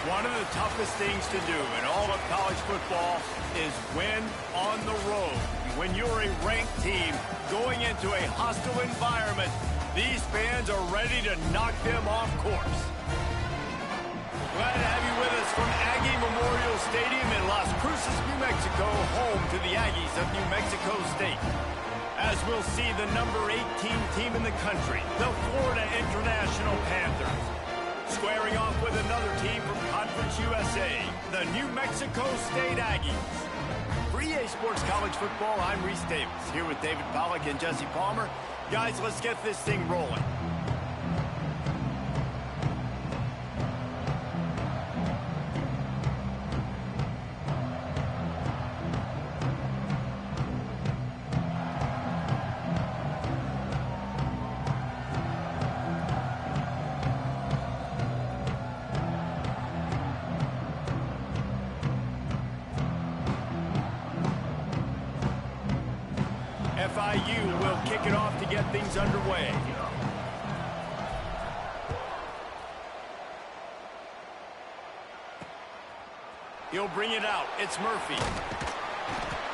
One of the toughest things to do in all of college football is win on the road. When you're a ranked team going into a hostile environment, these fans are ready to knock them off course. Glad to have you with us from Aggie Memorial Stadium in Las Cruces, New Mexico, home to the Aggies of New Mexico State. As we'll see the number 18 team in the country, the Florida International Panthers, squaring off with another team from Conference USA, the New Mexico State Aggies. For EA Sports College Football, I'm Reese Davis, here with David Pollack and Jesse Palmer. Guys, let's get this thing rolling. FIU will kick it off to get things underway. He'll bring it out. It's Murphy.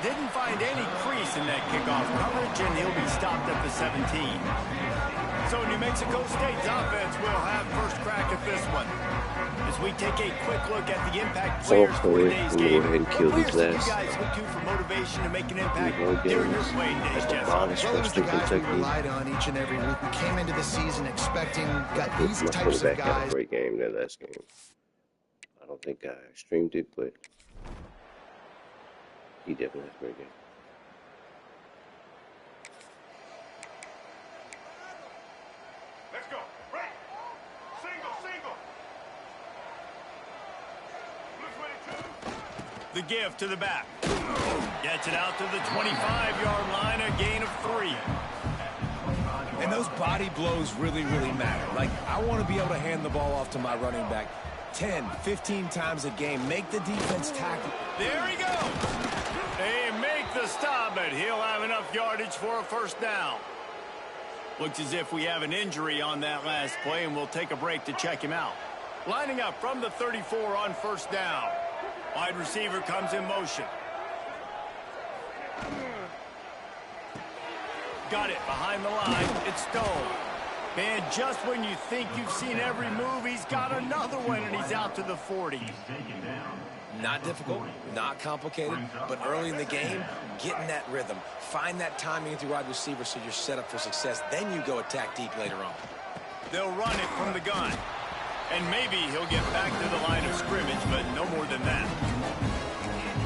Didn't find any crease in that kickoff coverage, and he'll be stopped at the 17. So New Mexico State's offense will have first crack at this one. As we take a quick look at the impact players for today's game, go ahead and kill these last. You guys look to for motivation to make an impact during your playing days, Jeff. Those are the guys we relied on each and every week. We came into the season expecting these types of guys. Had a great game that last game. I don't think I streamed it, but he definitely had a great game. Let's go. Right. Single. The give to the back. Gets it out to the 25-yard line, a gain of 3. And those body blows really matter. Like, I want to be able to hand the ball off to my running back 10, 15 times a game. Make the defense tackle. There he goes. They make the stop, but he'll have enough yardage for a first down. Looks as if we have an injury on that last play, and we'll take a break to check him out. Lining up from the 34 on first down. Wide receiver comes in motion. Got it behind the line. It's Stone. Man, just when you think you've seen every move, he's got another one, and he's out to the 40. Not difficult, not complicated, but early in the game, get in that rhythm. Find that timing with your wide receiver so you're set up for success. Then you go attack deep later on. They'll run it from the gun. And maybe he'll get back to the line of scrimmage, but no more than that.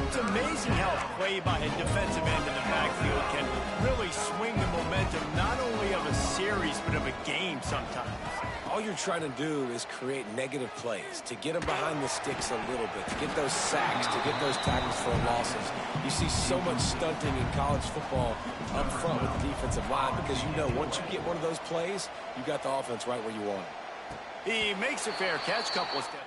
It's amazing how play by a defensive end in the backfield can really swing the momentum not only of a series, but of a game sometimes. All you're trying to do is create negative plays, to get them behind the sticks a little bit, to get those sacks, to get those tackles for losses. You see so much stunting in college football up front with the defensive line because you know once you get one of those plays, you got the offense right where you want it. He makes a fair catch, couple of steps.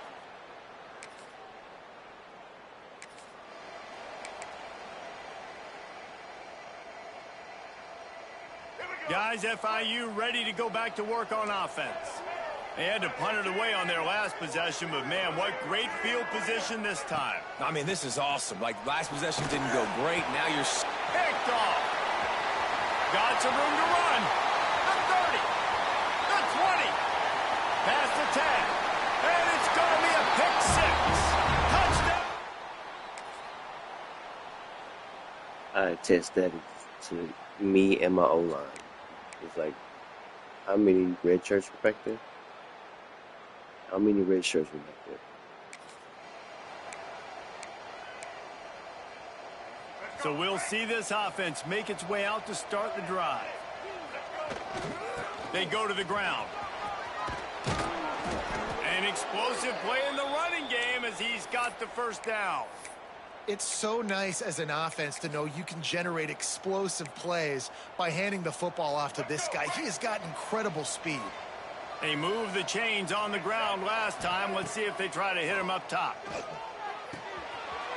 Guys, FIU ready to go back to work on offense. They had to punt it away on their last possession, but man, what great field position this time. I mean, this is awesome. Like, last possession didn't go great. Now you're picked off. Got some room to run. The 30. The 20. Past the 10. And it's going to be a pick 6. Touchdown. I attest that to me and my O-line. It's like, how many red shirts were back there? How many red shirts were back there? So we'll see this offense make its way out to start the drive. They go to the ground. An explosive play in the running game as he's got the first down. It's so nice as an offense to know you can generate explosive plays by handing the football off to this guy. He has got incredible speed. They moved the chains on the ground last time. Let's see if they try to hit him up top.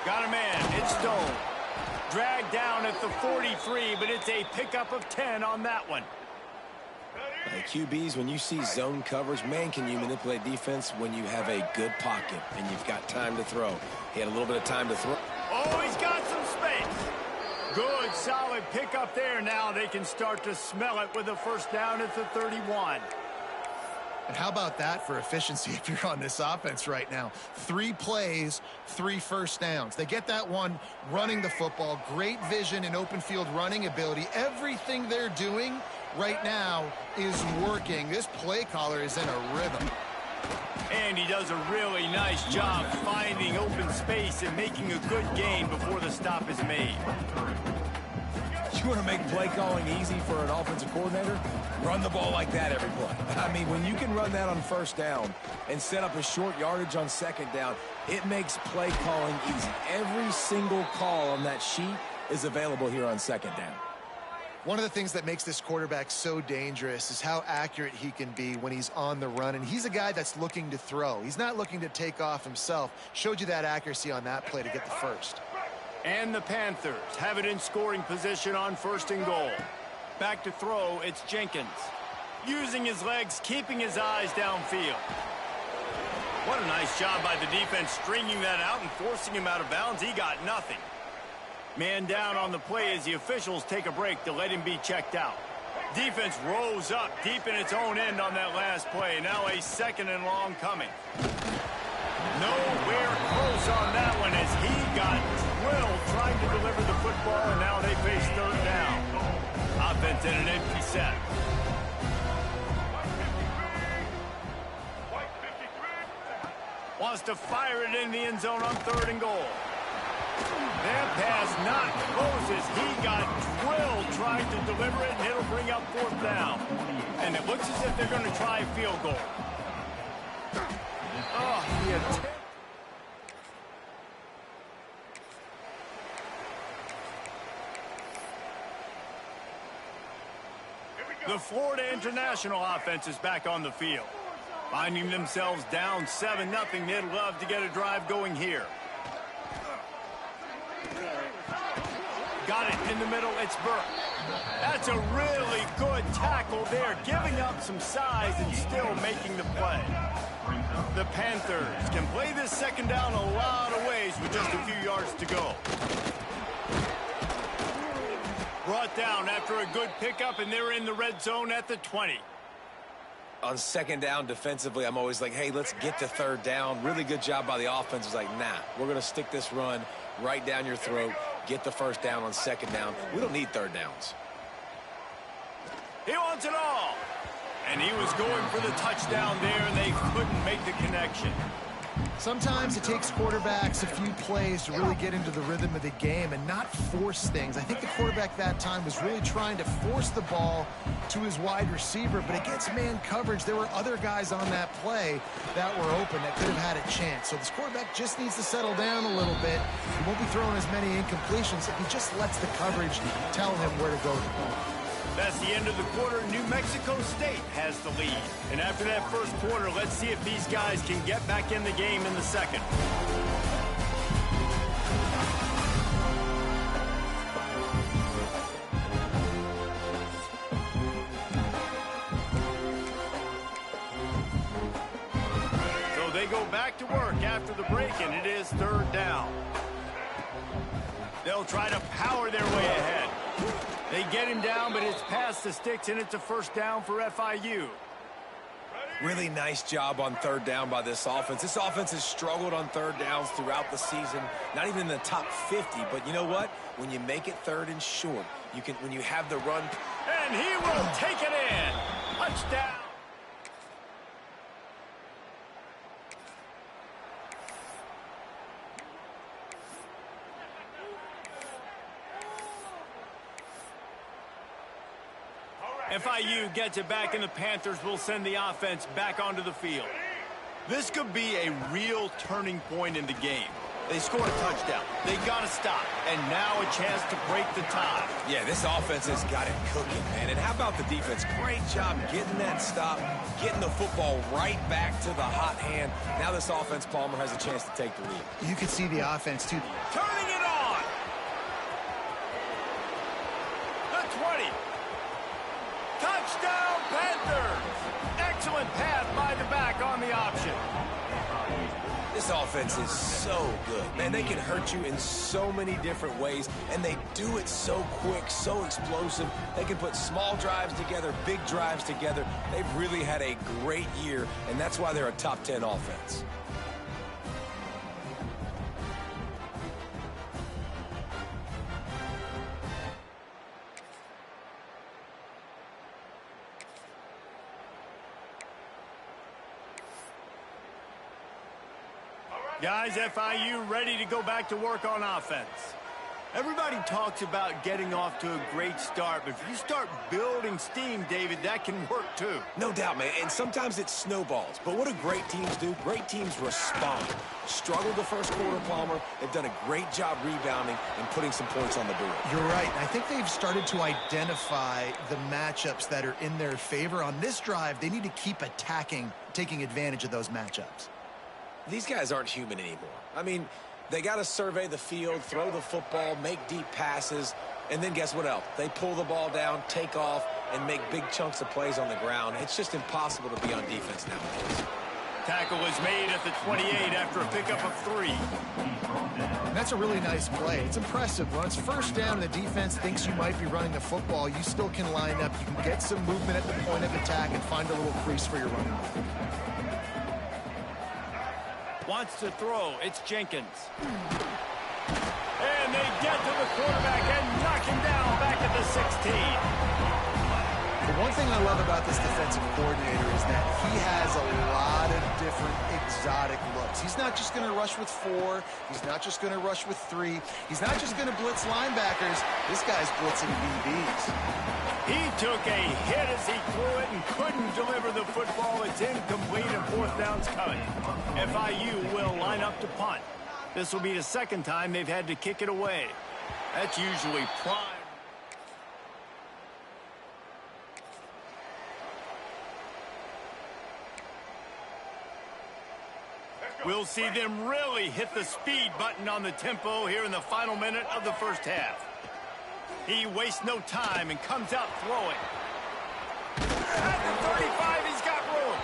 Got a man. It's Stone. Dragged down at the 43, but it's a pickup of 10 on that one. Like QBs, when you see zone coverage, man, can you manipulate defense when you have a good pocket and you've got time to throw. He had a little bit of time to throw. Oh, he's got some space. Good, solid pickup there. Now they can start to smell it with a first down at the 31. And how about that for efficiency if you're on this offense right now? 3 plays, 3 first downs. They get that one running the football. Great vision and open field running ability. Everything they're doing right now is working. This play caller is in a rhythm. And he does a really nice job finding open space and making a good gain before the stop is made. You want to make play calling easy for an offensive coordinator? Run the ball like that every play. I mean, when you can run that on first down and set up a short yardage on second down, it makes play calling easy. Every single call on that sheet is available here on second down. One of the things that makes this quarterback so dangerous is how accurate he can be when he's on the run. And he's a guy that's looking to throw. He's not looking to take off himself. Showed you that accuracy on that play to get the first. And the Panthers have it in scoring position on 1st and goal. Back to throw, it's Jenkins. Using his legs, keeping his eyes downfield. What a nice job by the defense stringing that out and forcing him out of bounds. He got nothing. Man down on the play as the officials take a break to let him be checked out. Defense rose up deep in its own end on that last play. Now a 2nd and long coming. Nowhere close on that one as he got drilled trying to deliver the football, and now they face 3rd down. Offense in an empty set. Wants to fire it in the end zone on 3rd and goal. That pass not close as he got drilled trying to deliver it, and it'll bring up 4th down. And it looks as if they're going to try a field goal. Oh, the attempt. The Florida International offense is back on the field. Finding themselves down 7-0, they'd love to get a drive going here. Got it in the middle, it's Burke. That's a really good tackle there, giving up some size and still making the play. The Panthers can play this 2nd down a lot of ways with just a few yards to go. Brought down after a good pickup, and they're in the red zone at the 20. On 2nd down defensively, I'm always like, hey, let's get to 3rd down. Really good job by the offense. It's like, nah, we're going to stick this run right down your throat, get the 1st down on 2nd down. We don't need 3rd downs. He wants it all. And he was going for the touchdown there, and they couldn't make the connection. Sometimes it takes quarterbacks a few plays to really get into the rhythm of the game and not force things. I think the quarterback that time was really trying to force the ball to his wide receiver, but against man coverage, there were other guys on that play that were open that could have had a chance. So this quarterback just needs to settle down a little bit. He won't be throwing as many incompletions if he just lets the coverage tell him where to go with the ball. That's the end of the quarter. New Mexico State has the lead. And after that 1st quarter, let's see if these guys can get back in the game in the 2nd. So they go back to work after the break, and it is 3rd down. They'll try to power their way ahead. They get him down, but it's past the sticks, and it's a 1st down for FIU. Really nice job on 3rd down by this offense. This offense has struggled on 3rd downs throughout the season. Not even in the top 50, but you know what? When you make it 3rd and short, you can. When you have the run. And he will take it in. Touchdown. FIU gets it back, and the Panthers will send the offense back onto the field. This could be a real turning point in the game. They score a touchdown. They got to stop. And now a chance to break the tie. Yeah, this offense has got it cooking, man. And how about the defense? Great job getting that stop, getting the football right back to the hot hand. Now this offense, Palmer, has a chance to take the lead. You could see the offense, too. Turning it on. The 20. Touchdown, Panthers. Excellent pass by the back on the option. This offense is so good. Man, they can hurt you in so many different ways, and they do it so quick, so explosive. They can put small drives together, big drives together. They've really had a great year, and that's why they're a top 10 offense. Guys, FIU ready to go back to work on offense. Everybody talks about getting off to a great start, but if you start building steam, David, that can work too. No doubt, man, and sometimes it snowballs. But what do great teams do? Great teams respond. Struggled the first quarter, Palmer. They've done a great job rebounding and putting some points on the board. You're right. I think they've started to identify the matchups that are in their favor. On this drive, they need to keep attacking, taking advantage of those matchups. These guys aren't human anymore. I mean, they got to survey the field, throw the football, make deep passes, and then guess what else? They pull the ball down, take off, and make big chunks of plays on the ground. It's just impossible to be on defense nowadays. Tackle was made at the 28 after a pickup of 3. That's a really nice play. It's impressive. When it's first down and the defense thinks you might be running the football, you still can line up. You can get some movement at the point of attack and find a little crease for your running back. Wants to throw. It's Jenkins. And they get to the quarterback and knock him down back at the 16. The one thing I love about this defensive coordinator is that he has a lot of different exotic looks. He's not just going to rush with 4. He's not just going to rush with 3. He's not just going to blitz linebackers. This guy's blitzing DBs. He took a hit as he threw it and couldn't deliver the football. It's incomplete and 4th down's coming. FIU will line up to punt. This will be the second time they've had to kick it away. That's usually prime. We'll see them really hit the speed button on the tempo here in the final minute of the first half. He wastes no time and comes out throwing. At the 35, he's got room.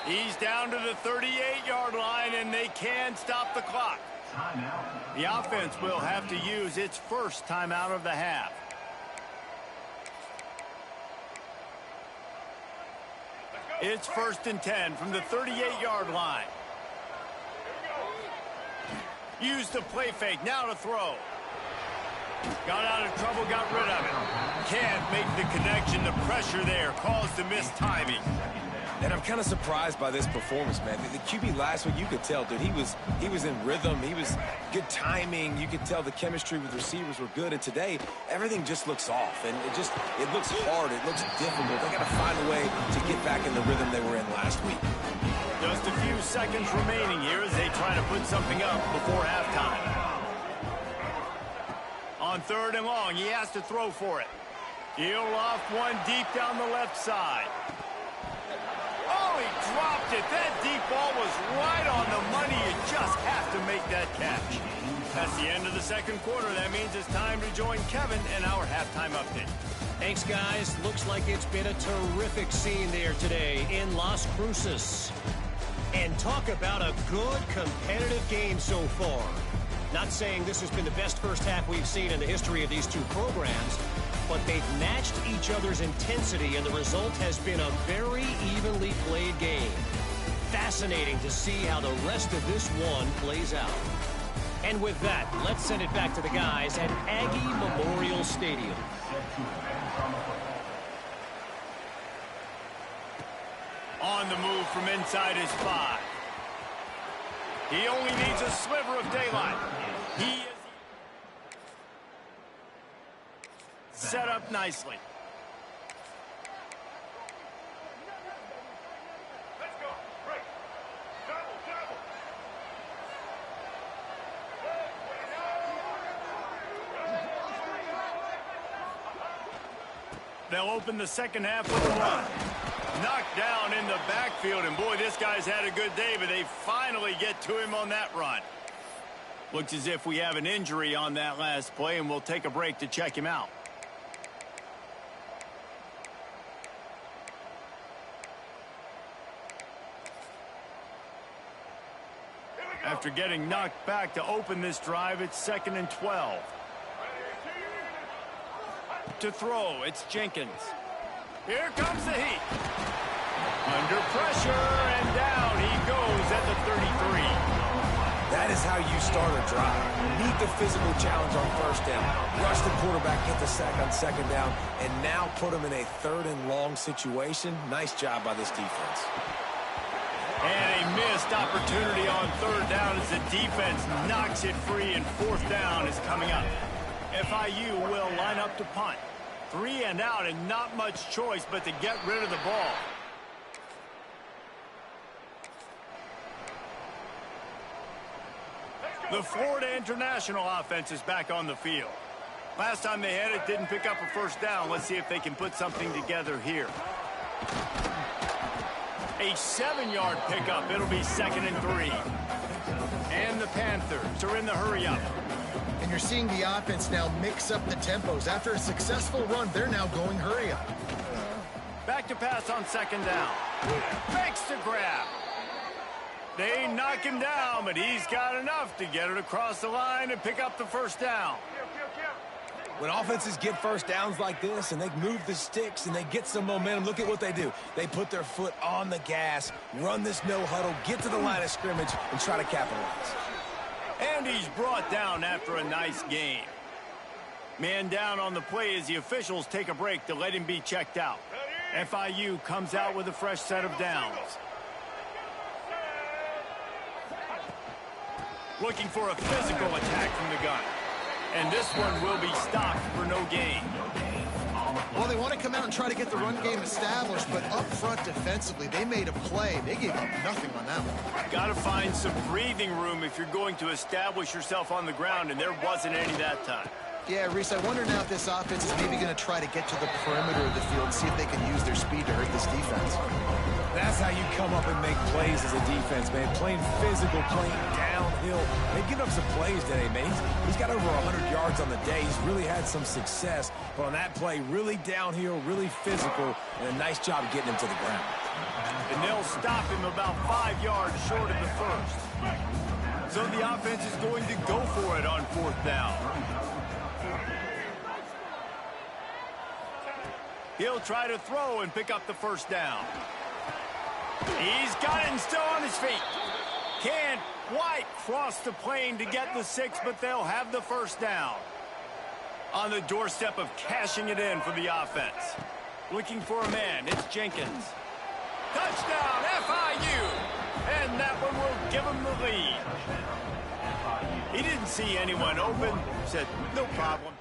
He's down to the 38-yard line, and they can stop the clock. The offense will have to use its first timeout of the half. It's 1st and 10 from the 38-yard line. Use the play fake, now to throw. Got out of trouble, got rid of it. Can't make the connection. The pressure there caused the mistiming. And I'm kind of surprised by this performance, man. The QB last week, you could tell, dude, he was in rhythm. He was good timing. You could tell the chemistry with receivers were good. And today, everything just looks off. And it looks hard. It looks difficult. They got to find a way to get back in the rhythm they were in last week. Just a few seconds remaining here as they try to put something up before halftime. On 3rd and long, he has to throw for it. He'll off one deep down the left side. Oh, he dropped it. That deep ball was right on the money. You just have to make that catch. That's the end of the second quarter. That means it's time to join Kevin and our halftime update. Thanks, guys. Looks like it's been a terrific scene there today in Las Cruces. And talk about a good competitive game so far. Not saying this has been the best first half we've seen in the history of these two programs, but they've matched each other's intensity, and the result has been a very evenly played game. Fascinating to see how the rest of this one plays out. And with that, let's send it back to the guys at Aggie Memorial Stadium. On the move from inside his 5. He only needs a sliver of daylight. He is set up nicely. Let's go. Break. Double, double. They'll open the second half with a run. Knocked down in the backfield, and boy, this guy's had a good day, but they finally get to him on that run. Looks as if we have an injury on that last play, and we'll take a break to check him out. After getting knocked back to open this drive, it's 2nd and 12. To throw, it's Jenkins. Here comes the heat. Under pressure, and down he goes at the 33. That is how you start a drive. Meet the physical challenge on first down. Rush the quarterback, get the sack on 2nd down, and now put him in a 3rd and long situation. Nice job by this defense. And a missed opportunity on 3rd down as the defense knocks it free, and 4th down is coming up. FIU will line up to punt. 3 and out, and not much choice but to get rid of the ball. The Florida International offense is back on the field. Last time they had it, didn't pick up a 1st down. Let's see if they can put something together here. A 7-yard pickup. It'll be 2nd and 3. And the Panthers are in the hurry up. And you're seeing the offense now mix up the tempos. After a successful run, they're now going hurry up. Back to pass on 2nd down. Makes the grab. They knock him down, but he's got enough to get it across the line and pick up the 1st down. When offenses get 1st downs like this and they move the sticks and they get some momentum, look at what they do. They put their foot on the gas, run this no huddle, get to the line of scrimmage, and try to capitalize. And he's brought down after a nice game. Man down on the play as the officials take a break to let him be checked out. FIU comes out with a fresh set of downs. Looking for a physical attack from the gun. And this one will be stopped for no gain. Well, they want to come out and try to get the run game established, but up front defensively, they made a play. They gave up nothing on that one. Got to find some breathing room if you're going to establish yourself on the ground, and there wasn't any that time. Yeah, Reese, I wonder now if this offense is maybe going to try to get to the perimeter of the field and see if they can use their speed to hurt this defense. That's how you come up and make plays as a defense, man. Playing physical, playing downhill. They've given up some plays today, man. He's got over 100 yards on the day. He's really had some success. But on that play, really downhill, really physical, and a nice job getting him to the ground. And they'll stop him about 5 yards short of the 1st. So the offense is going to go for it on 4th down. He'll try to throw and pick up the 1st down. He's got it and still on his feet. Can't quite cross the plane to get the 6, but they'll have the 1st down. On the doorstep of cashing it in for the offense. Looking for a man, it's Jenkins. Touchdown, FIU! And that one will give him the lead. He didn't see anyone open, said, no problem.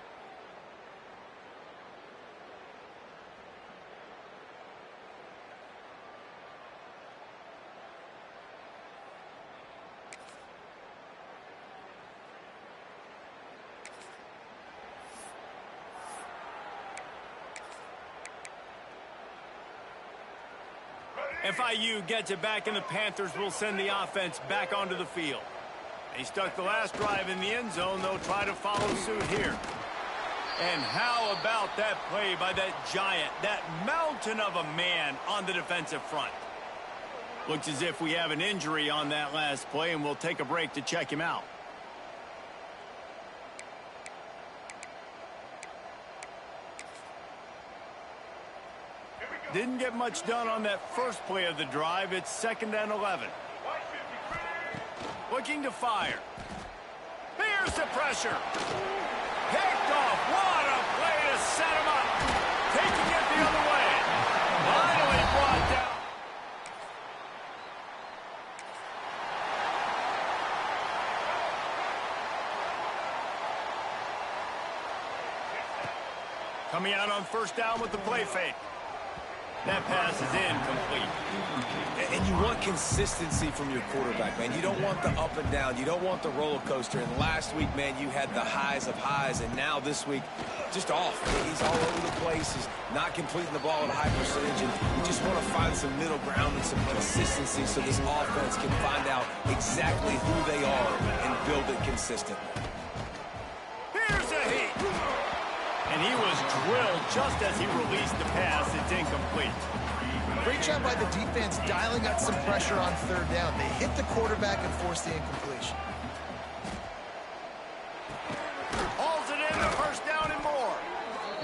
FIU gets it back, and the Panthers will send the offense back onto the field. They stuck the last drive in the end zone. They'll try to follow suit here. And how about that play by that giant, that mountain of a man on the defensive front? Looks as if we have an injury on that last play, and we'll take a break to check him out. Didn't get much done on that first play of the drive. It's 2nd and 11. Looking to fire. Here's the pressure. Picked off. What a play to set him up. Taking it the other way. Finally brought down. Coming out on 1st down with the play fake. That pass is incomplete. And you want consistency from your quarterback, man. You don't want the up and down. You don't want the roller coaster. And last week, man, you had the highs of highs. And now this week, just off. He's all over the place. He's not completing the ball at a high percentage. And you just want to find some middle ground and some consistency so this offense can find out exactly who they are and build it consistently. Here's a heat. And he was drilled just as he released the pass. It's incomplete. Great job by the defense dialing up some pressure on third down. They hit the quarterback and forced the incompletion. Hauls it in, the first down and more.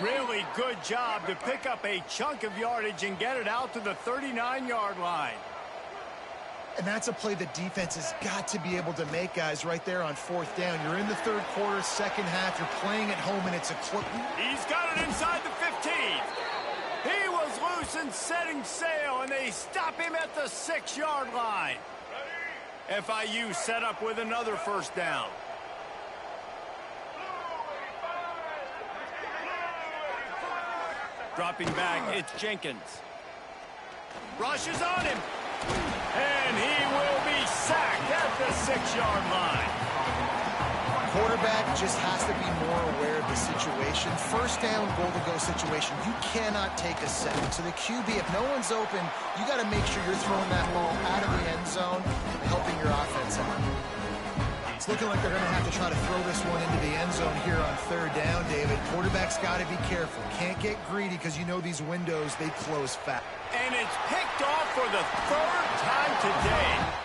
Really good job to pick up a chunk of yardage and get it out to the 39-yard line. And that's a play the defense has got to be able to make, guys, right there on fourth down. You're in the third quarter, second half. You're playing at home, and it's a close. He's got it inside the 15. He was loose and setting sail, and they stop him at the 6-yard line. FIU set up with another first down. Dropping back, it's Jenkins. Rushes on him. And he will be sacked at the 6-yard line. Quarterback just has to be more aware of the situation. First down, goal-to-go situation. You cannot take a sack. So the QB, if no one's open, you got to make sure you're throwing that ball out of the end zone and helping your offense out. It's looking like they're going to have to try to throw this one into the end zone here on third down, David. Quarterback's got to be careful. Can't get greedy because you know these windows, they close fast. And it's picked off for the third time today.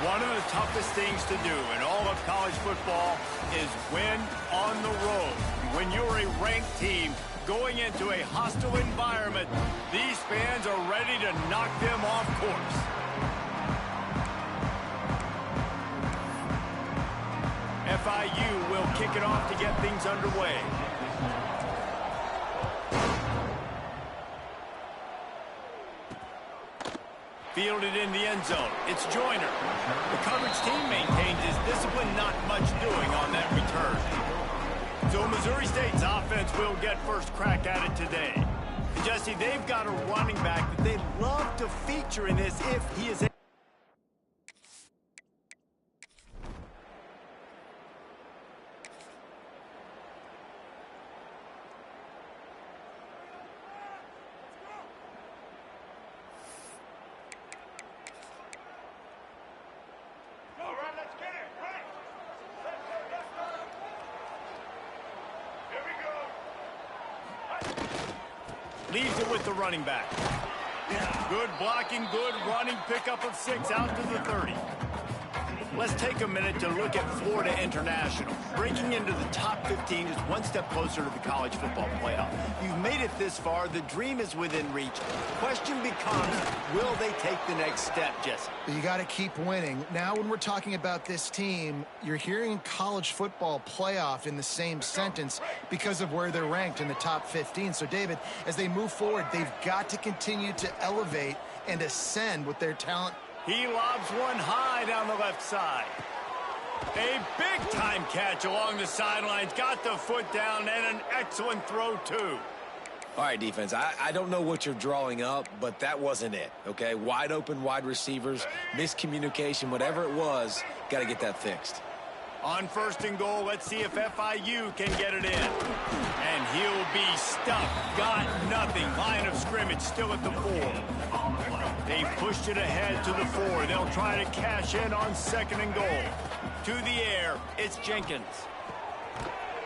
One of the toughest things to do in all of college football is win on the road. When you're a ranked team going into a hostile environment, these fans are ready to knock them off course. FIU will kick it off to get things underway. Fielded in the end zone. It's Joyner. The coverage team maintains his discipline, not much doing on that return. So Missouri State's offense will get first crack at it today. And Jesse, they've got a running back that they'd love to feature in this if he is able. All right, let's get it. Right. Let's go. Here we go. Leaves it with the running back. Good blocking, good running, pickup of 6 out to the 30. Let's take a minute to look at Florida International. Breaking into the top 15 is one step closer to the college football playoff. You've made it this far. The dream is within reach. Question becomes, will they take the next step, Jesse? You got to keep winning. Now when we're talking about this team, you're hearing college football playoff in the same sentence because of where they're ranked in the top 15. So, David, as they move forward, they've got to continue to elevate and ascend with their talent. He lobs one high down the left side. A big-time catch along the sidelines. Got the foot down and an excellent throw, too. All right, defense, I don't know what you're drawing up, but that wasn't it, okay? Wide open wide receivers, miscommunication, whatever it was, got to get that fixed. On 1st and goal, let's see if FIU can get it in. And he'll be stuffed. Got nothing. Line of scrimmage still at the 4. They pushed it ahead to the 4. They'll try to cash in on 2nd and goal. To the air, it's Jenkins.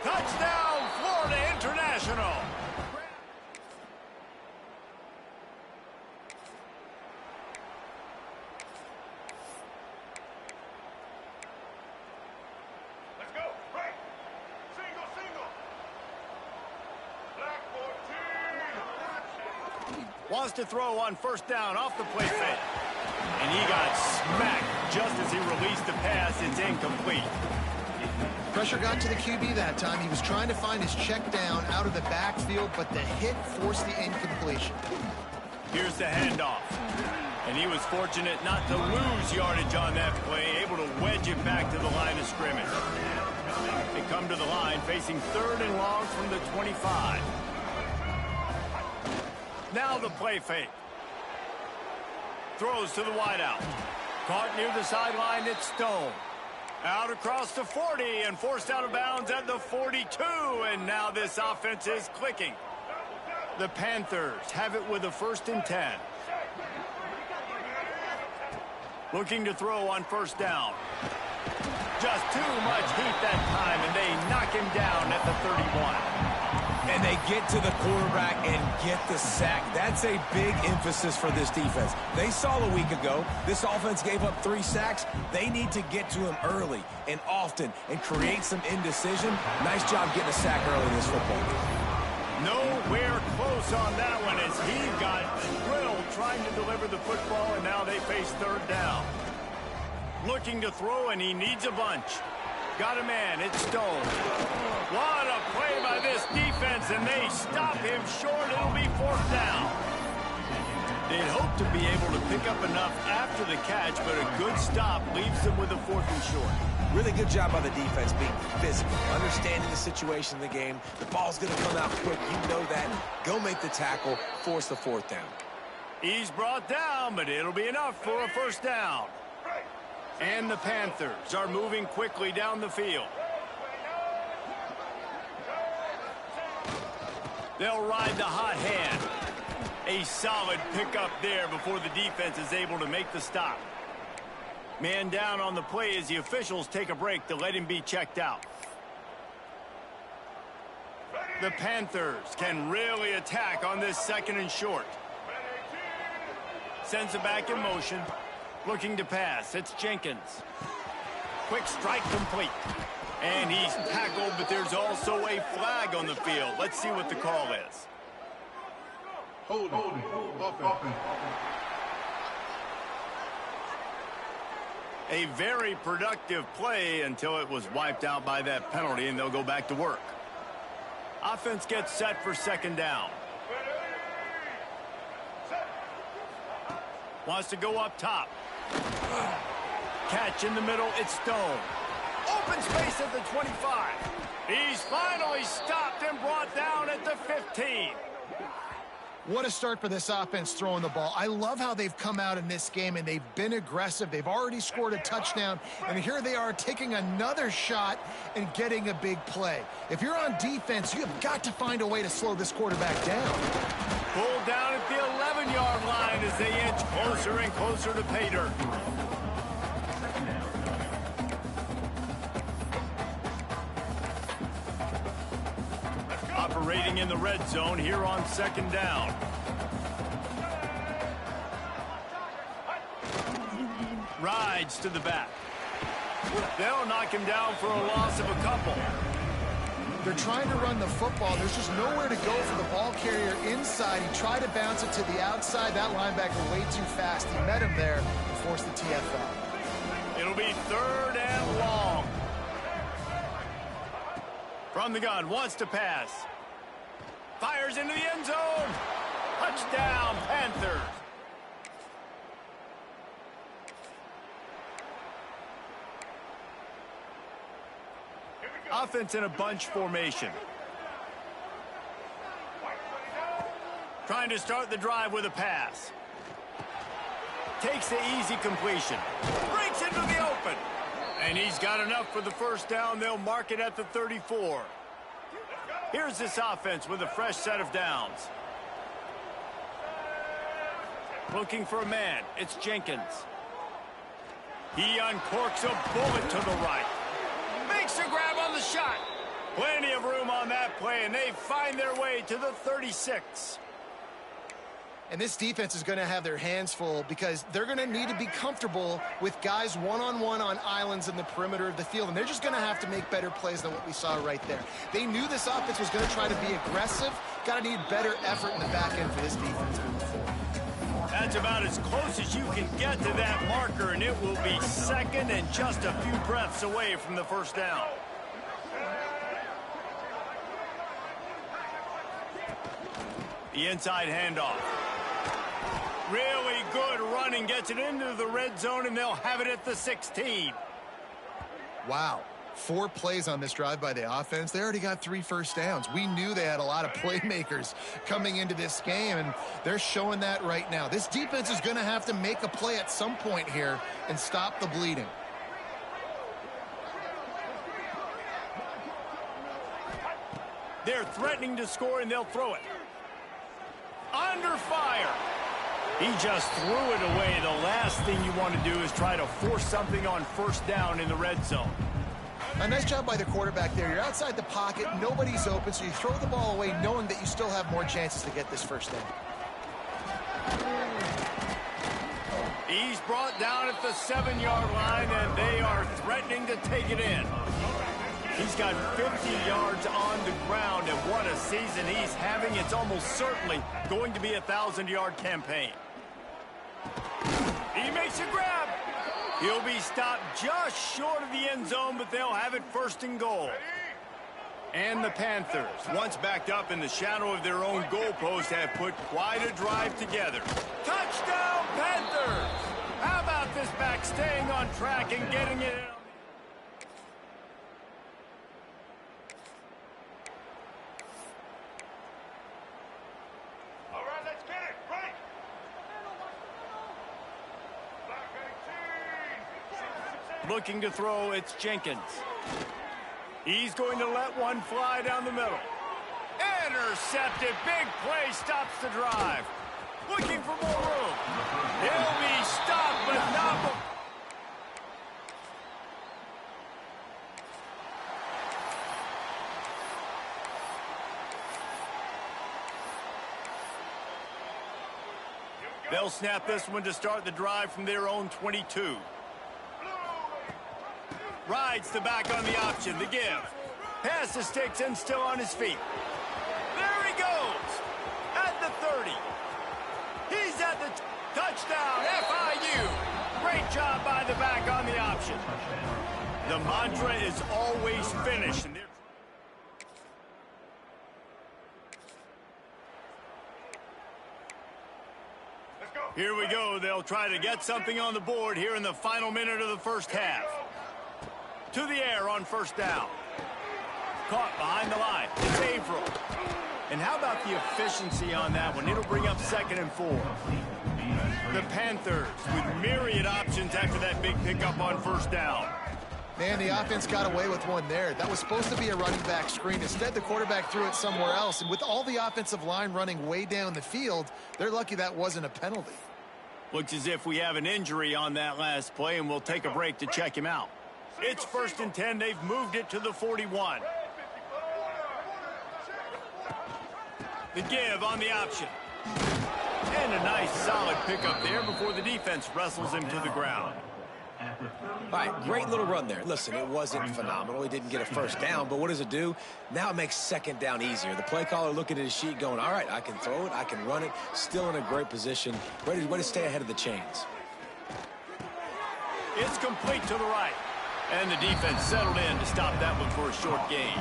Touchdown, Florida International. Let's go. Right. Single, single. Black 14. Wants to throw on 1st down off the play fake. And he got smacked just as he released the pass. It's incomplete. Pressure got to the QB that time. He was trying to find his check down out of the backfield, but the hit forced the incompletion. Here's the handoff. And he was fortunate not to lose yardage on that play, able to wedge it back to the line of scrimmage. They come to the line facing 3rd and long from the 25. Now the play fake. Throws to the wideout. Caught near the sideline, it's Stone. Out across the 40 and forced out of bounds at the 42. And now this offense is clicking. The Panthers have it with a 1st and 10. Looking to throw on 1st down. Just too much heat that time, and they knock him down at the 31. And they get to the quarterback and get the sack. That's a big emphasis for this defense. They saw a week ago, this offense gave up 3 sacks. They need to get to him early and often and create some indecision. Nice job getting a sack early in this football game. Nowhere close on that one as he got drilled trying to deliver the football, and now they face 3rd down. Looking to throw, and he needs a bunch. Got a man, it's Stone. What a play by this defense, and they stop him short. It'll be 4th down. They'd hope to be able to pick up enough after the catch, but a good stop leaves them with a 4th and short. Really good job by the defense being physical, understanding the situation in the game. The ball's going to come out quick. You know that. Go make the tackle, force the 4th down. He's brought down, but it'll be enough for a 1st down. And the Panthers are moving quickly down the field. They'll ride the hot hand. A solid pickup there before the defense is able to make the stop. Man down on the play as the officials take a break to let him be checked out. The Panthers can really attack on this 2nd and short. Sends it back in motion. Looking to pass. It's Jenkins. Quick strike complete. And he's tackled, but there's also a flag on the field. Let's see what the call is. Holding. Offense. A very productive play until it was wiped out by that penalty, and they'll go back to work. Offense gets set for second down. Wants to go up top. Catch in the middle. It's Stone. Open space at the 25. He's finally stopped and brought down at the 15. What a start for this offense throwing the ball. I love how they've come out in this game, and they've been aggressive. They've already scored a touchdown, and here they are taking another shot and getting a big play. If you're on defense, you have got to find a way to slow this quarterback down. Pulled down at the 11-yard line as they inch closer and closer to pay dirt. Operating in the red zone here on second down. Rides to the back. They'll knock him down for a loss of a couple. They're trying to run the football. There's just nowhere to go for the ball carrier inside. He tried to bounce it to the outside. That linebacker way too fast. He met him there and forced the TFL. It'll be third and long. From the gun, wants to pass. Fires into the end zone. Touchdown, Panthers. Offense in a bunch formation. Trying to start the drive with a pass. Takes the easy completion. Breaks into the open. And he's got enough for the first down. They'll mark it at the 34. Here's this offense with a fresh set of downs. Looking for a man. It's Jenkins. He uncorks a bullet to the right. Makes a grab on the shot. Plenty of room on that play, and they find their way to the 36. And this defense is going to have their hands full because they're going to need to be comfortable with guys one-on-one on islands in the perimeter of the field. And they're just going to have to make better plays than what we saw right there. They knew this offense was going to try to be aggressive. Got to need better effort in the back end for this defense moving forward. That's about as close as you can get to that marker, and it will be second and just a few breaths away from the first down. The inside handoff. Really good running, gets it into the red zone, and they'll have it at the 16. Wow. 4 plays on this drive by the offense. They already got 3 first downs. We knew they had a lot of playmakers coming into this game, and they're showing that right now. This defense is going to have to make a play at some point here and stop the bleeding. They're threatening to score, and they'll throw it. Under fire. He just threw it away. The last thing you want to do is try to force something on first down in the red zone. A nice job by the quarterback there. You're outside the pocket. Nobody's open, so you throw the ball away knowing that you still have more chances to get this first down. He's brought down at the 7-yard line, and they are threatening to take it in. He's got 50 yards on the ground, and what a season he's having. It's almost certainly going to be a 1,000-yard campaign. He makes a grab. He'll be stopped just short of the end zone, but they'll have it first and goal. And the Panthers, once backed up in the shadow of their own goalpost, have put quite a drive together. Touchdown, Panthers! How about this back staying on track and getting it in? Looking to throw, it's Jenkins. He's going to let one fly down the middle. Intercepted. Big play stops the drive. Looking for more room. He'll be stopped, but not... They'll snap this one to start the drive from their own 22. Rides the back on the option, the give. Pass the sticks and still on his feet. There he goes. At the 30. He's at the touchdown, FIU. Great job by the back on the option. The mantra is always finish. Here we go. They'll try to get something on the board here in the final minute of the first half. To the air on first down. Caught behind the line. It's Averill. And how about the efficiency on that one? It'll bring up 2nd and 4. The Panthers with myriad options after that big pickup on first down. Man, the offense got away with one there. That was supposed to be a running back screen. Instead, the quarterback threw it somewhere else. And with all the offensive line running way down the field, they're lucky that wasn't a penalty. Looks as if we have an injury on that last play, and we'll take a break to check him out. It's 1st and 10. They've moved it to the 41. The give on the option. And a nice solid pickup there before the defense wrestles him to the ground. All right, great little run there. Listen, it wasn't phenomenal. He didn't get a first down, but what does it do? Now it makes 2nd down easier. The play caller looking at his sheet going, all right, I can throw it, I can run it, still in a great position, ready to stay ahead of the chains. It's complete to the right. And the defense settled in to stop that one for a short gain.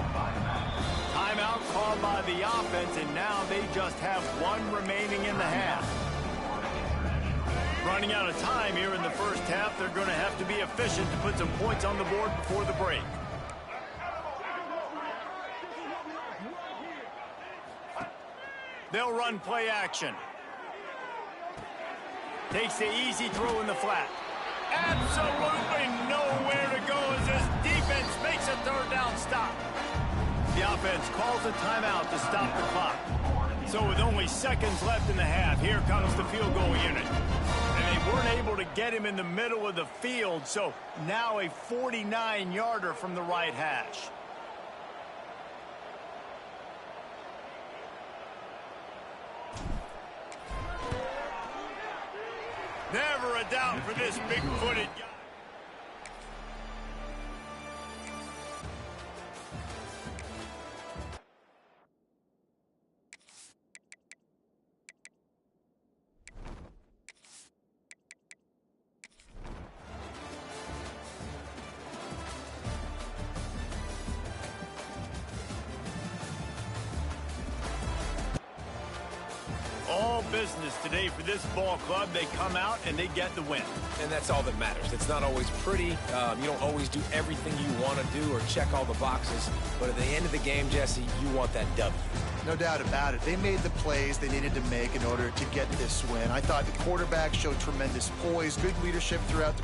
Timeout called by the offense, and now they just have one remaining in the half. Running out of time here in the first half, they're going to have to be efficient to put some points on the board before the break. They'll run play action. Takes the easy throw in the flat. Absolutely nowhere to go as this defense makes a 3rd down stop. The offense calls a timeout to stop the clock. So with only seconds left in the half, here comes the field goal unit. And they weren't able to get him in the middle of the field, so now a 49-yarder from the right hash. Never a doubt for this big-footed guy. All business today for this ball club. They come out and they get the win. And that's all that matters. It's not always pretty. You don't always do everything you want to do or check all the boxes. But at the end of the game, Jesse, you want that W. No doubt about it. They made the plays they needed to make in order to get this win. I thought the quarterback showed tremendous poise, good leadership throughout the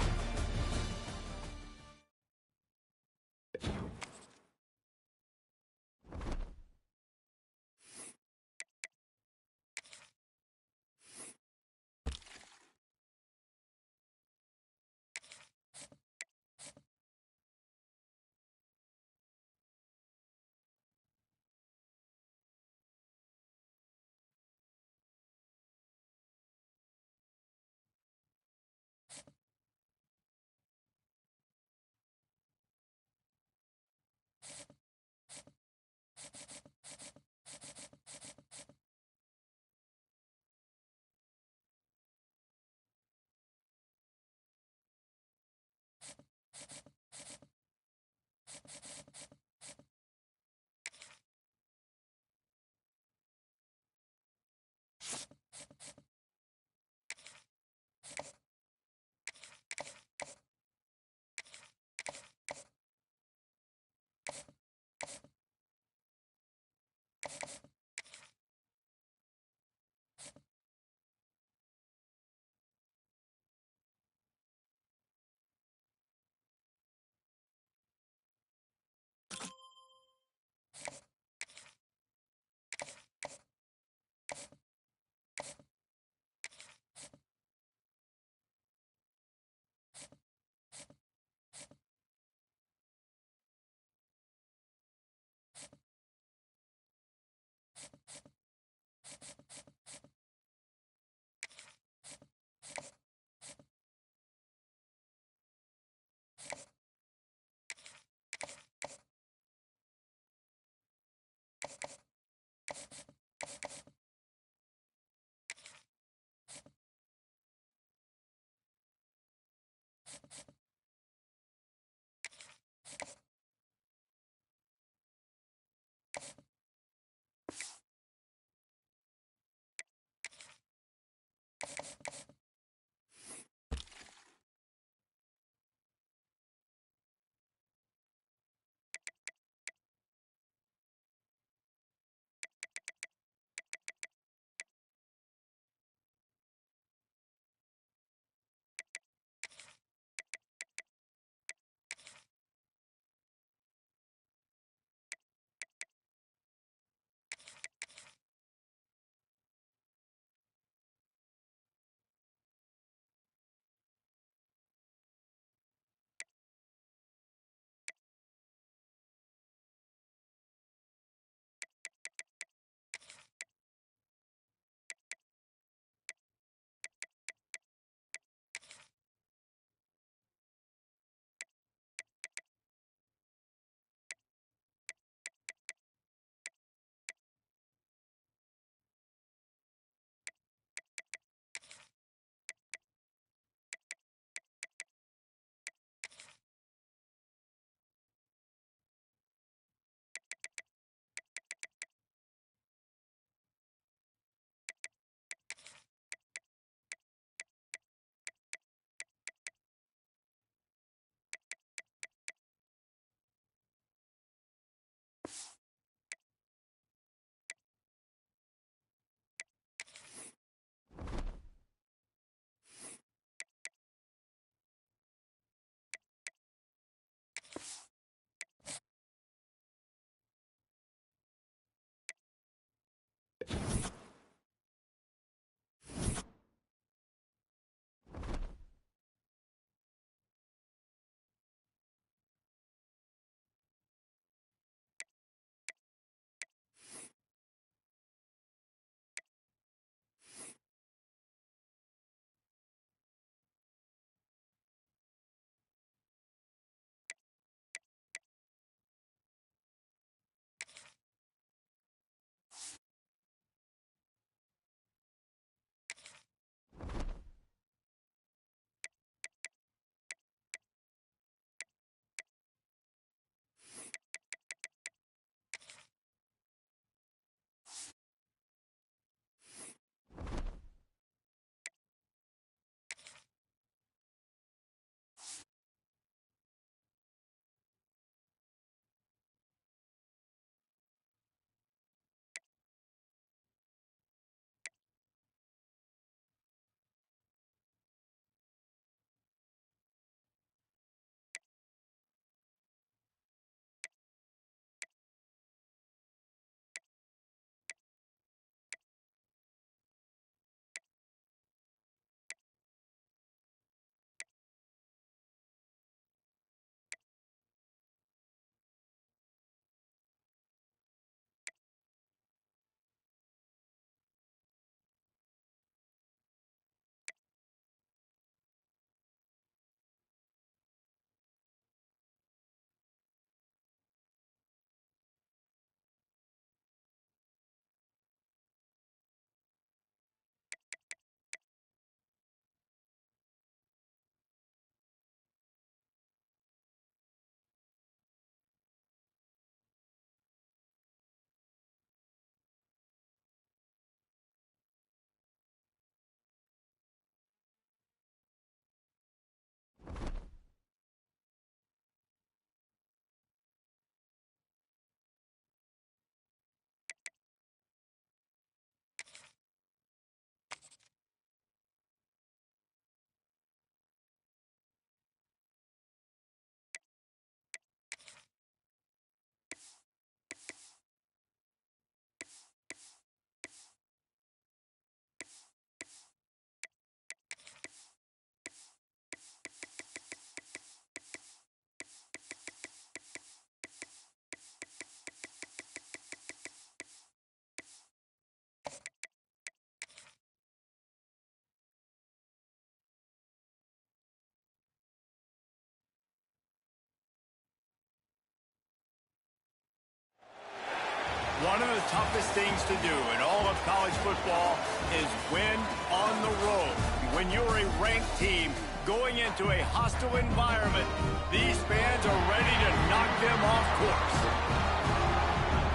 One of the toughest things to do in all of college football is win on the road. When you're a ranked team going into a hostile environment, these fans are ready to knock them off course.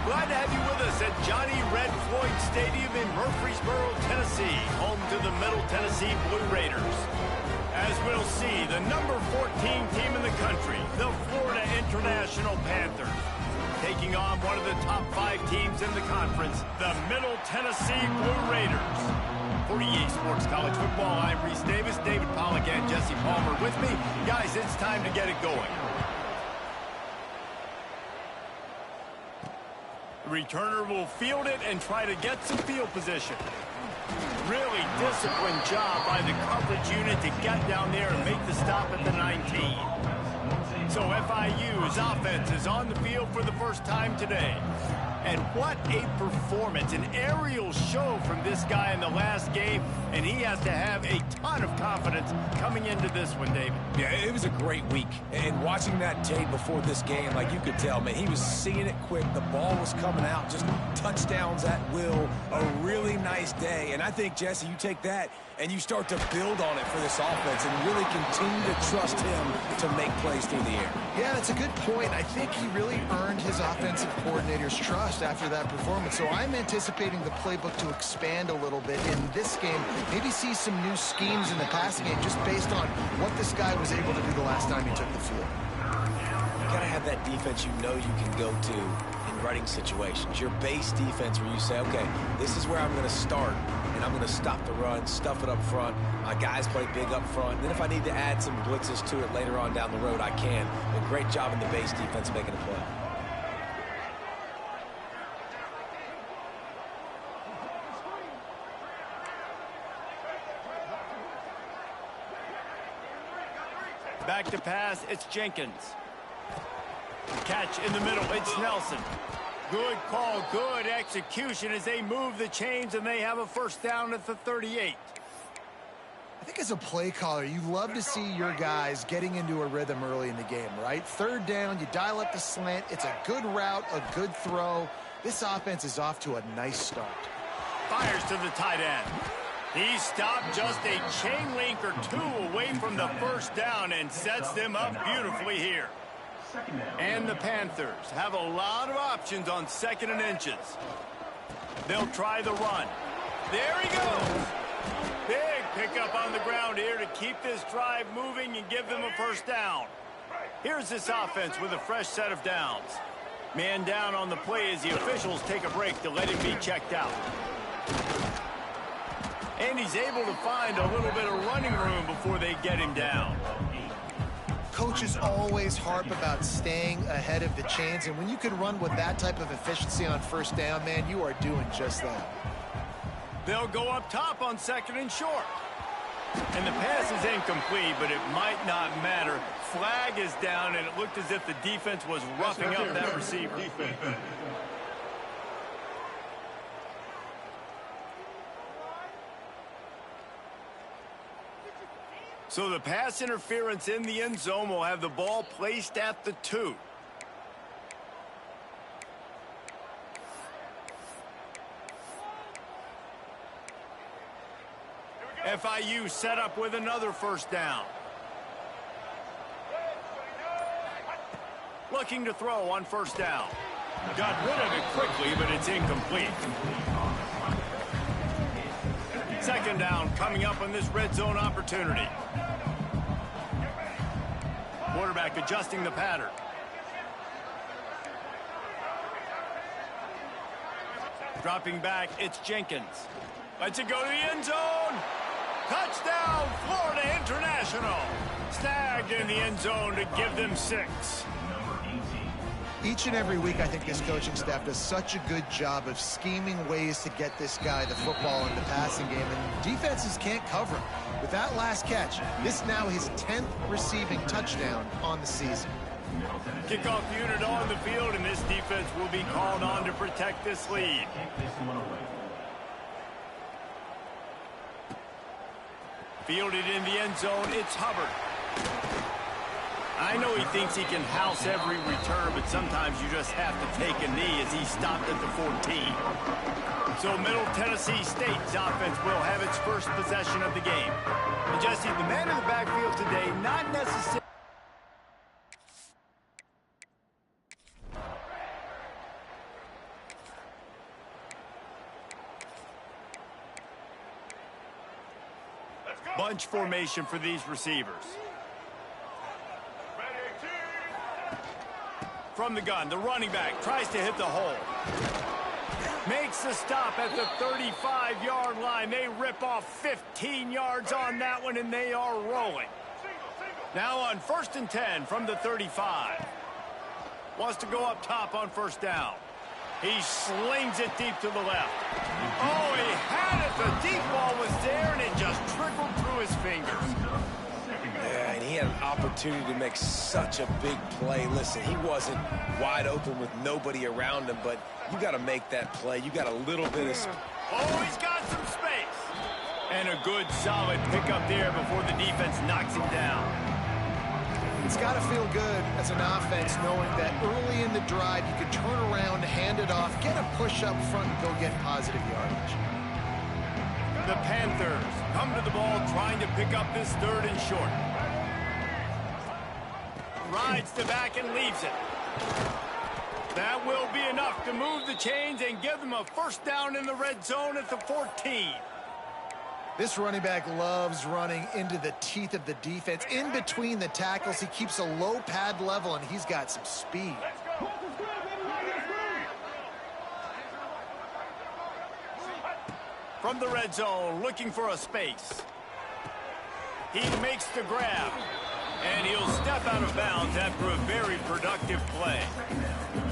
Glad to have you with us at Johnny Red Floyd Stadium in Murfreesboro, Tennessee, home to the Middle Tennessee Blue Raiders. As we'll see, the number 14 team in the country, the Florida International Panthers, taking on one of the top 5 teams in the conference, the Middle Tennessee Blue Raiders. For EA Sports College Football, I'm Reese Davis, David Pollack, and Jesse Palmer with me. Guys, it's time to get it going. The returner will field it and try to get some field position. Really disciplined job by the coverage unit to get down there and make the stop at the 19. So FIU's offense is on the field for the first time today. And what a performance, an aerial show from this guy in the last game, and he has to have a ton of confidence coming into this one, David. Yeah, it was a great week. And watching that tape before this game, like you could tell, man, he was seeing it quick. The ball was coming out, just touchdowns at will. A really nice day. And I think, Jesse, you take that and you start to build on it for this offense and really continue to trust him to make plays through the air. Yeah, that's a good point. I think he really earned his offensive coordinator's trust after that performance. So I'm anticipating the playbook to expand a little bit in this game. Maybe see some new schemes in the passing game just based on what this guy was able to do the last time he took the field. You got to have that defense you know you can go to in running situations. Your base defense where you say, okay, this is where I'm going to start, and I'm going to stop the run, stuff it up front. My guys play big up front. And then if I need to add some blitzes to it later on down the road, I can. A great job in the base defense making a play. Back to pass, it's Jenkins. Catch in the middle, it's Nelson. Good call, good execution as they move the chains and they have a first down at the 38. I think as a play caller, you love to see your guys getting into a rhythm early in the game, right? Third down, you dial up the slant. It's a good route, a good throw. This offense is off to a nice start. Fires to the tight end. He stopped just a chain link or two away from the first down and sets them up beautifully here. And the Panthers have a lot of options on 2nd and inches. They'll try the run. There he goes. Big pickup on the ground here to keep this drive moving and give them a first down. Here's this offense with a fresh set of downs. Man down on the play as the officials take a break to let him be checked out. And he's able to find a little bit of running room before they get him down. Coaches always harp about staying ahead of the chains, and when you can run with that type of efficiency on first down, man, you are doing just that. They'll go up top on 2nd and short. And the pass is incomplete, but it might not matter. Flag is down, and it looked as if the defense was roughing up that receiver. So the pass interference in the end zone will have the ball placed at the 2. FIU set up with another first down. Looking to throw on first down. Got rid of it quickly, but it's incomplete. 2nd down coming up on this red zone opportunity. Quarterback adjusting the pattern. Dropping back, it's Jenkins. Lets it go to the end zone. Touchdown, Florida International. Snagged in the end zone to give them 6. Each and every week, I think this coaching staff does such a good job of scheming ways to get this guy the football in the passing game, and defenses can't cover him. With that last catch, this now his 10th receiving touchdown on the season. Kickoff unit on the field, and this defense will be called on to protect this lead. Fielded in the end zone, it's Hubbard. I know he thinks he can house every return, but sometimes you just have to take a knee as he stopped at the 14. So Middle Tennessee State's offense will have its first possession of the game. And Jesse, the man in the backfield today, not necessarily... Bunch formation for these receivers. From the gun, the running back tries to hit the hole. Makes the stop at the 35-yard line. They rip off 15 yards on that one, and they are rolling. Now on 1st and 10 from the 35. Wants to go up top on 1st down. He slings it deep to the left. Oh, he had it. The deep ball was there, and it just trickled through his fingers. Yeah, and he had an opportunity to make such a big play. Listen, he wasn't wide open with nobody around him, but you got to make that play. You got a little bit of... Oh, he's got some space. And a good, solid pickup there before the defense knocks him down. It's got to feel good as an offense knowing that early in the drive you can turn around, hand it off, get a push up front, and go get positive yardage. The Panthers come to the ball trying to pick up this 3rd and short. Rides the back and leaves it. That will be enough to move the chains and give them a 1st down in the red zone at the 14. This running back loves running into the teeth of the defense. In between the tackles, he keeps a low pad level, and he's got some speed. From the red zone, looking for a space. He makes the grab, and he'll step out of bounds after a very productive play.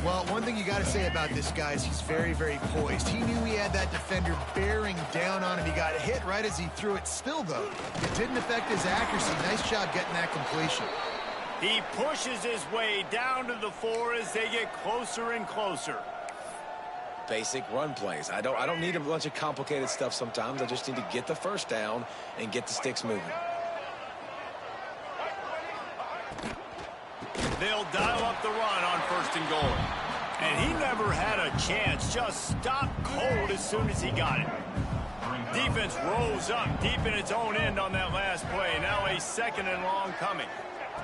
Well, one thing you got to say about this guy is he's very, very poised. He knew he had that defender bearing down on him. He got hit right as he threw it. Still, though, it didn't affect his accuracy. Nice job getting that completion. He pushes his way down to the 4 as they get closer and closer. Basic run plays. I don't need a bunch of complicated stuff sometimes. I just need to get the 1st down and get the sticks moving. They'll dial up the run on 1st and goal. And he never had a chance. Just stopped cold as soon as he got it. Defense rose up deep in its own end on that last play. Now a 2nd and long coming.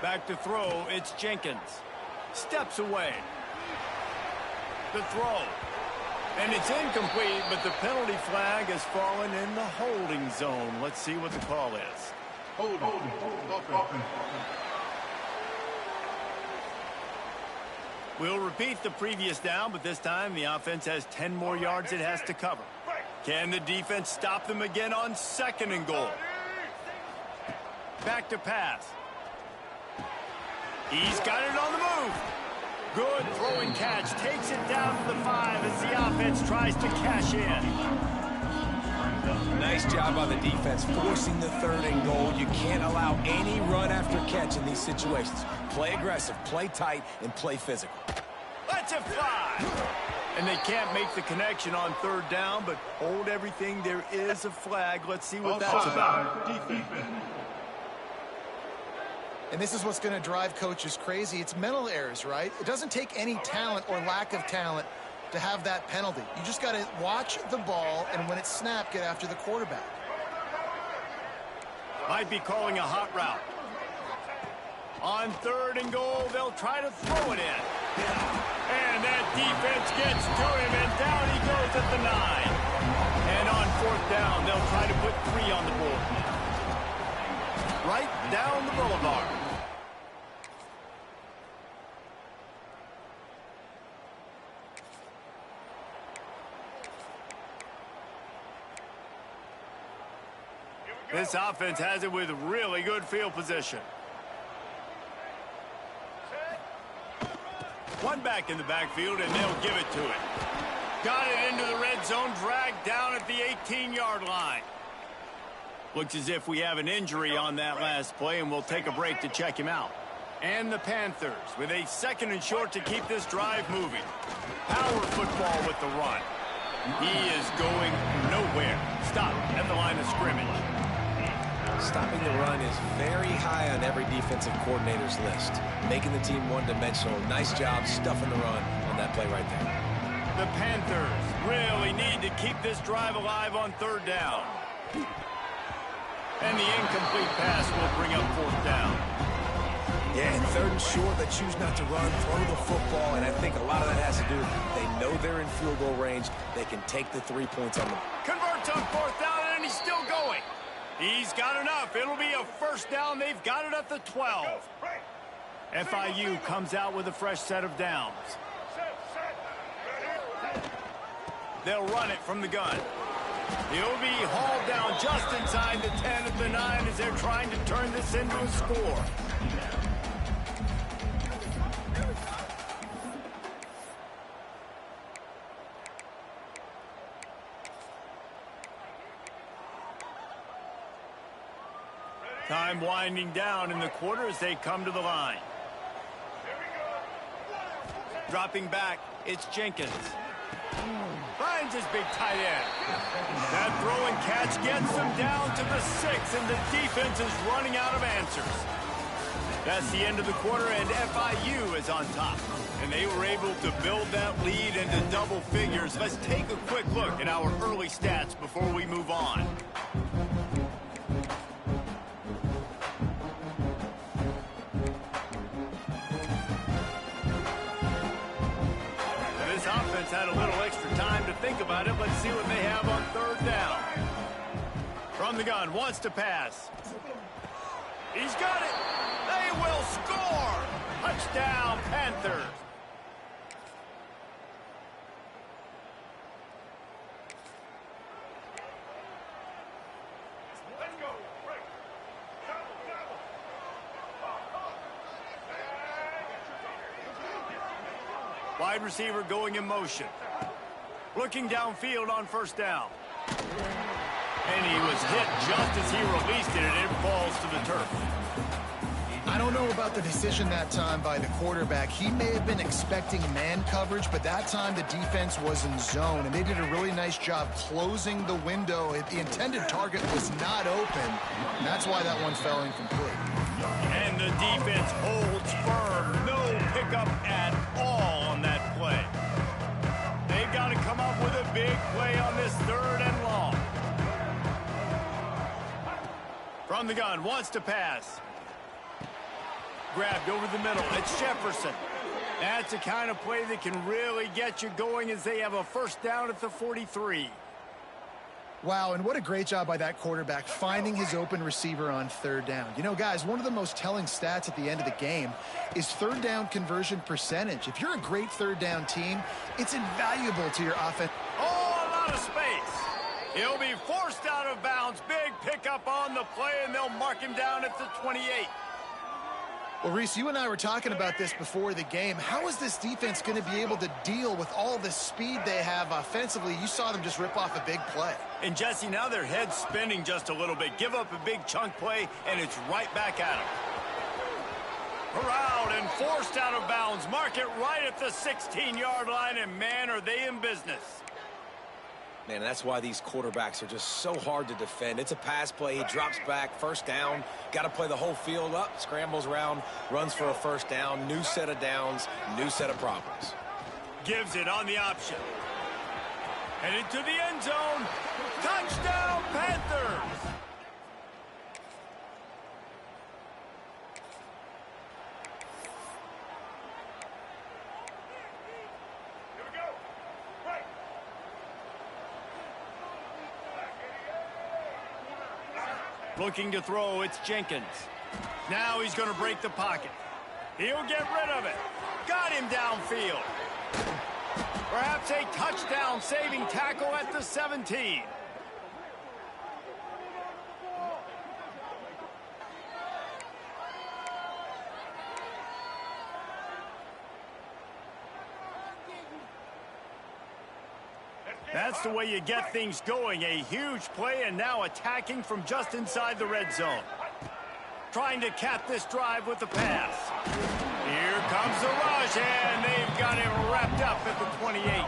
Back to throw, it's Jenkins. Steps away. The throw. And it's incomplete, but the penalty flag has fallen in the holding zone. Let's see what the call is. Hold. We'll repeat the previous down, but this time the offense has 10 more yards it has to cover. Can the defense stop them again on 2nd and goal? Back to pass. He's got it on the move. Good throwing catch. Takes it down to the 5 as the offense tries to cash in. Nice job on the defense forcing the 3rd and goal. You can't allow any run after catch in these situations. Play aggressive, play tight, and play physical. Let's it fly! And they can't make the connection on 3rd down, but hold everything. There is a flag. Let's see what that's about. And this is what's going to drive coaches crazy. It's mental errors, right? It doesn't take any talent or lack of talent to have that penalty. You just got to watch the ball, and when it's snapped, get after the quarterback. Might be calling a hot route. On 3rd and goal, they'll try to throw it in. And that defense gets to him, and down he goes at the 9. And on 4th down, they'll try to put 3 on the board. Right down the boulevard. This offense has it with really good field position. One back in the backfield, and they'll give it to it. Got it into the red zone, dragged down at the 18-yard line. Looks as if we have an injury on that last play, and we'll take a break to check him out. And the Panthers with a 2nd and short to keep this drive moving. Power football with the run. He is going nowhere. Stop at the line of scrimmage. Stopping the run is very high on every defensive coordinator's list. Making the team one-dimensional. Nice job stuffing the run on that play right there. The Panthers really need to keep this drive alive on third down. And the incomplete pass will bring up fourth down. Yeah, and third and short, they choose not to run, throw the football, and I think a lot of that has to do with they know they're in field goal range. They can take the 3 points on them. Converts on fourth down, and he's still going. He's got enough. It'll be a first down. They've got it at the 12. FIU comes out with a fresh set of downs. They'll run it from the gun. He'll be hauled down just inside the 10 at the 9 as they're trying to turn this into a score. Time winding down in the quarter as they come to the line. Dropping back, it's Jenkins. Finds his big tight end. That throw and catch gets them down to the 6, and the defense is running out of answers. That's the end of the quarter, and FIU is on top. And they were able to build that lead into double figures. Let's take a quick look at our early stats before we move on. This offense had a little extra time to think about it. Let's see what they have on third down. From the gun, wants to pass. He's got it. They will score. Touchdown, Panthers. Let's go. Break. Double. Wide receiver going in motion. Looking downfield on first down. And he was hit just as he released it, and it falls to the turf. I don't know about the decision that time by the quarterback. He may have been expecting man coverage, but that time the defense was in zone, and they did a really nice job closing the window. The intended target was not open, and that's why that one fell incomplete. And the defense holds firm. No pickup at all on that play. They've got to come up with a big play on this third and long. From the gun, wants to pass. Grabbed over the middle. It's Jefferson. That's the kind of play that can really get you going as they have a first down at the 43. Wow, and what a great job by that quarterback finding his open receiver on third down. You know, guys, one of the most telling stats at the end of the game is third down conversion percentage. If you're a great third down team, it's invaluable to your offense. Oh, a lot of space. He'll be forced out of bounds. Big pickup on the play, and they'll mark him down at the 28. Well, Reese, you and I were talking about this before the game. How is this defense going to be able to deal with all the speed they have offensively? You saw them just rip off a big play. And, Jesse, now their head's spinning just a little bit. Give up a big chunk play, and it's right back at them. Corralled and forced out of bounds. Mark it right at the 16-yard line, and, man, are they in business. Man, that's why these quarterbacks are just so hard to defend. It's a pass play. He drops back. First down. Got to play the whole field up. Scrambles around. Runs for a first down. New set of downs. New set of problems. Gives it on the option. Headed to the end zone. Touchdown, Panthers. Looking to throw, it's Jenkins. Now he's going to break the pocket. He'll get rid of it. Got him downfield. Perhaps a touchdown-saving tackle at the 17. That's the way you get things going. A huge play, and now attacking from just inside the red zone. Trying to cap this drive with the pass. Here comes the rush, and they've got him wrapped up at the 28.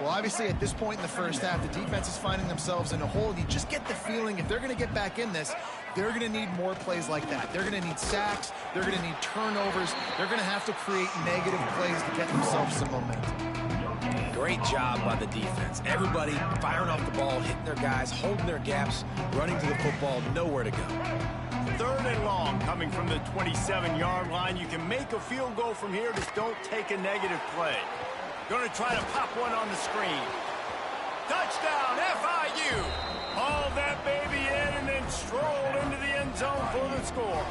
Well, obviously, at this point in the first half, the defense is finding themselves in a hole. You just get the feeling if they're going to get back in this, they're going to need more plays like that. They're going to need sacks. They're going to need turnovers. They're going to have to create negative plays to get themselves some momentum. Great job by the defense. Everybody firing off the ball, hitting their guys, holding their gaps, running to the football, nowhere to go. 3rd and long coming from the 27-yard line. You can make a field goal from here. Just don't take a negative play. Going to try to pop one on the screen. Touchdown, FIU. Hauled that baby in and then strolled into the end zone for the score.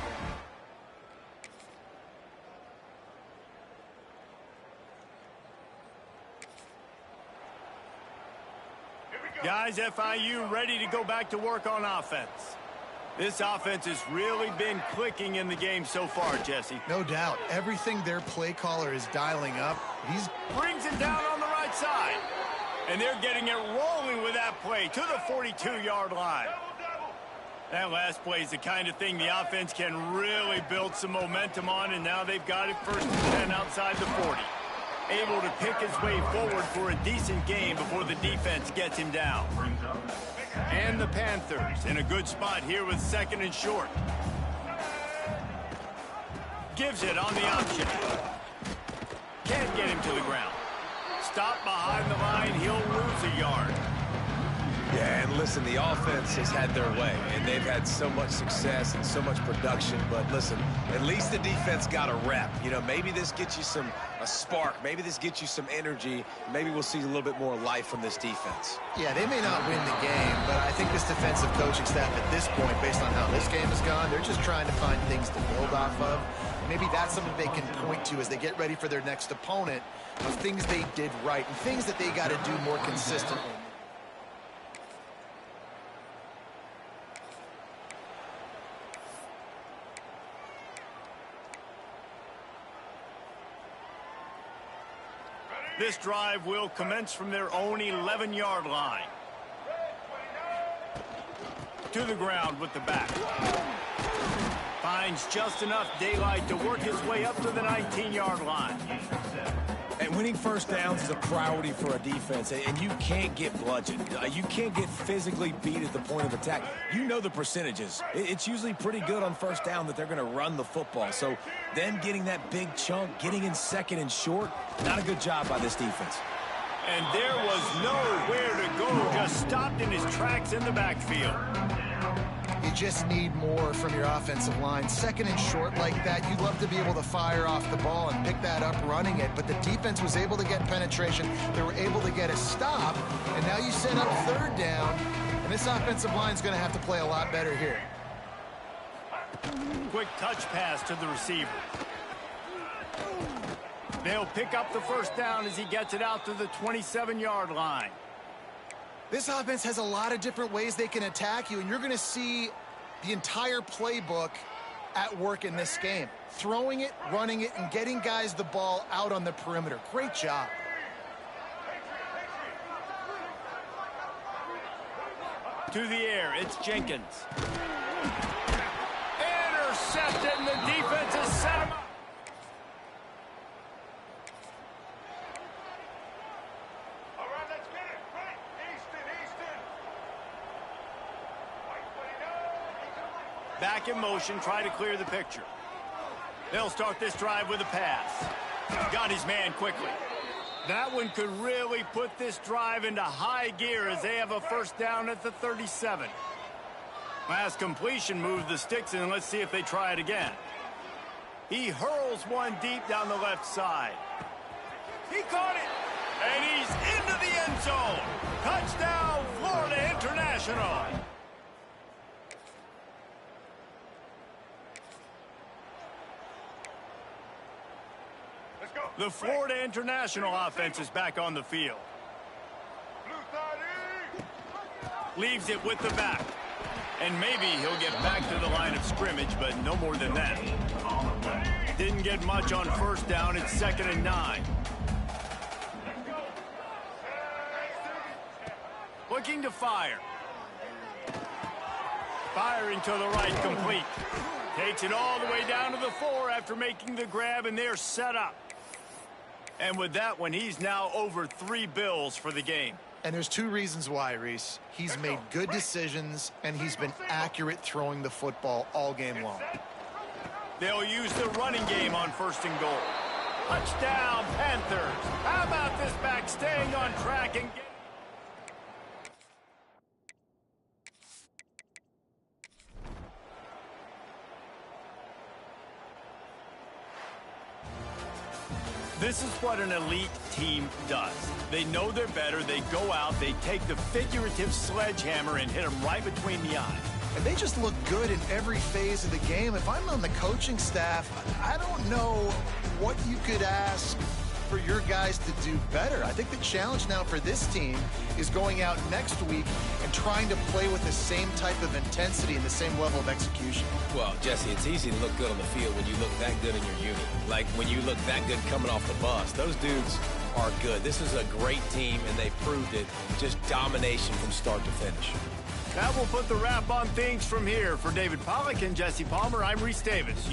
Guys, FIU ready to go back to work on offense. This offense has really been clicking in the game so far, Jesse. No doubt. Everything their play caller is dialing up, he's Brings it down on the right side. And they're getting it rolling with that play to the 42-yard line. That last play is the kind of thing the offense can really build some momentum on, and now they've got it 1st and 10 outside the 40. Able to pick his way forward for a decent game before the defense gets him down. And the Panthers in a good spot here with 2nd and short. Gives it on the option. Can't get him to the ground. Stop behind the line, he'll lose a yard. Yeah, and listen, the offense has had their way, and they've had so much success and so much production. But listen, at least the defense got a rep. You know, maybe this gets you a spark. Maybe this gets you some energy. Maybe we'll see a little bit more life from this defense. Yeah, they may not win the game, but I think this defensive coaching staff at this point, based on how this game has gone, they're just trying to find things to build off of. Maybe that's something they can point to as they get ready for their next opponent, of things they did right and things that they got to do more consistently. This drive will commence from their own 11-yard line. To the ground with the back. Finds just enough daylight to work his way up to the 19-yard line. And winning first downs is a priority for a defense, and you can't get bludgeoned. You can't get physically beat at the point of attack. You know the percentages. It's usually pretty good on first down that they're going to run the football. So them getting that big chunk, getting in 2nd and short, not a good job by this defense. And there was nowhere to go, just stopped in his tracks in the backfield. You just need more from your offensive line. 2nd and short like that, you'd love to be able to fire off the ball and pick that up running it, but the defense was able to get penetration. They were able to get a stop, and now you set up 3rd down, and this offensive line is going to have to play a lot better here. Quick touch pass to the receiver. They'll pick up the 1st down as he gets it out to the 27-yard line. This offense has a lot of different ways they can attack you, and you're going to see the entire playbook at work in this game. Throwing it, running it, and getting guys the ball out on the perimeter. Great job. To the air, it's Jenkins. Intercepted, and the defense has set him up. Back in motion, try to clear the picture. They'll start this drive with a pass. Got his man quickly. That one could really put this drive into high gear as they have a 1st down at the 37. Last completion moved the sticks, and let's see if they try it again. He hurls one deep down the left side. He caught it, and he's into the end zone. Touchdown, Florida International. The Florida International offense is back on the field. Leaves it with the back. And maybe he'll get back to the line of scrimmage, but no more than that. Didn't get much on 1st down. It's 2nd and 9. Looking to fire. Firing to the right, complete. Takes it all the way down to the 4 after making the grab, and they're set up. And with that one, he's now over 3 bills for the game. And there's 2 reasons why, Reese. He's made good decisions, and he's been accurate throwing the football all game long. They'll use the running game on 1st and goal. Touchdown, Panthers. How about this back staying on track and getting... This is what an elite team does. They know they're better. They go out. They take the figurative sledgehammer and hit them right between the eyes. And they just look good in every phase of the game. If I'm on the coaching staff, I don't know what you could ask for your guys to do better. I think the challenge now for this team is going out next week and trying to play with the same type of intensity and the same level of execution. Well, Jesse, it's easy to look good on the field when you look that good in your unit. Like when you look that good coming off the bus. Those dudes are good. This is a great team, and they proved it. Just domination from start to finish. That will put the wrap on things from here. For David Pollack and Jesse Palmer, I'm Reese Davis.